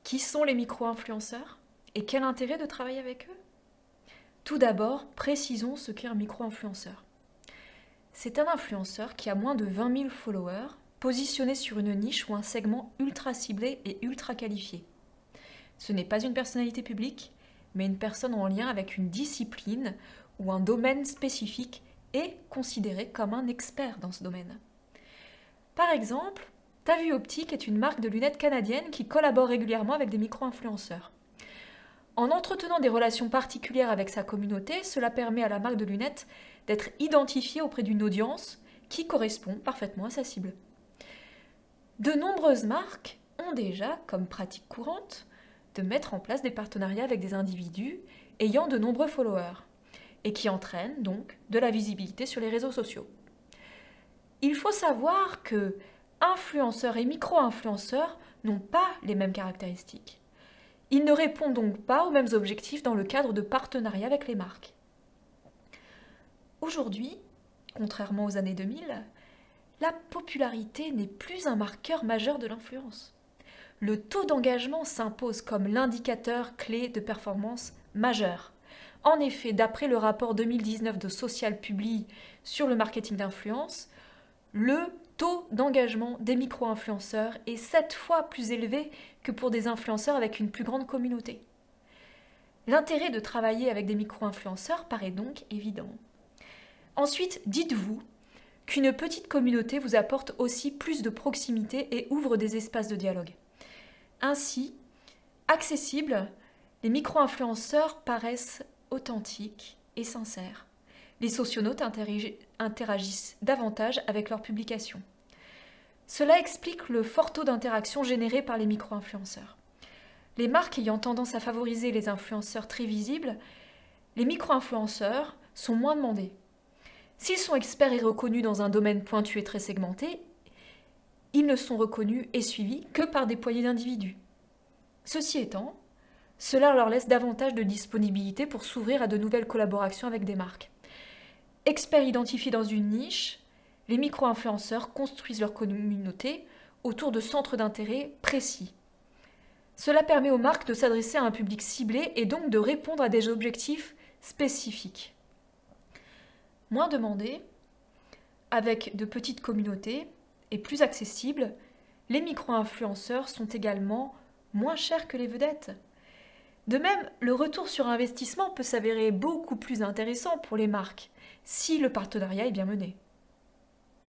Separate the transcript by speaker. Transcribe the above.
Speaker 1: Qui sont les micro-influenceurs et quel intérêt de travailler avec eux? Tout d'abord, précisons ce qu'est un micro-influenceur. C'est un influenceur qui a moins de 20 000 followers, positionné sur une niche ou un segment ultra ciblé et ultra qualifié. Ce n'est pas une personnalité publique, mais une personne en lien avec une discipline ou un domaine spécifique et considéré comme un expert dans ce domaine. Par exemple, Ta Vue Optique est une marque de lunettes canadienne qui collabore régulièrement avec des micro-influenceurs. En entretenant des relations particulières avec sa communauté, cela permet à la marque de lunettes d'être identifiée auprès d'une audience qui correspond parfaitement à sa cible. De nombreuses marques ont déjà, comme pratique courante, de mettre en place des partenariats avec des individus ayant de nombreux followers et qui entraînent donc de la visibilité sur les réseaux sociaux. Il faut savoir que influenceurs et micro-influenceurs n'ont pas les mêmes caractéristiques. Ils ne répondent donc pas aux mêmes objectifs dans le cadre de partenariats avec les marques. Aujourd'hui, contrairement aux années 2000, la popularité n'est plus un marqueur majeur de l'influence. Le taux d'engagement s'impose comme l'indicateur clé de performance majeure. En effet, d'après le rapport 2019 de Social Publi sur le marketing d'influence, le taux d'engagement des micro-influenceurs est 7 fois plus élevé que pour des influenceurs avec une plus grande communauté. L'intérêt de travailler avec des micro-influenceurs paraît donc évident. Ensuite, dites-vous qu'une petite communauté vous apporte aussi plus de proximité et ouvre des espaces de dialogue. Ainsi, accessibles, les micro-influenceurs paraissent authentiques et sincères. Les socionautes interagissent davantage avec leurs publications. Cela explique le fort taux d'interaction généré par les micro-influenceurs. Les marques ayant tendance à favoriser les influenceurs très visibles, les micro-influenceurs sont moins demandés. S'ils sont experts et reconnus dans un domaine pointu et très segmenté, ils ne sont reconnus et suivis que par des poignées d'individus. Ceci étant, cela leur laisse davantage de disponibilité pour s'ouvrir à de nouvelles collaborations avec des marques. Experts identifiés dans une niche, les micro-influenceurs construisent leur communauté autour de centres d'intérêt précis. Cela permet aux marques de s'adresser à un public ciblé et donc de répondre à des objectifs spécifiques. Moins demandés, avec de petites communautés et plus accessibles, les micro-influenceurs sont également moins chers que les vedettes. De même, le retour sur investissement peut s'avérer beaucoup plus intéressant pour les marques si le partenariat est bien mené.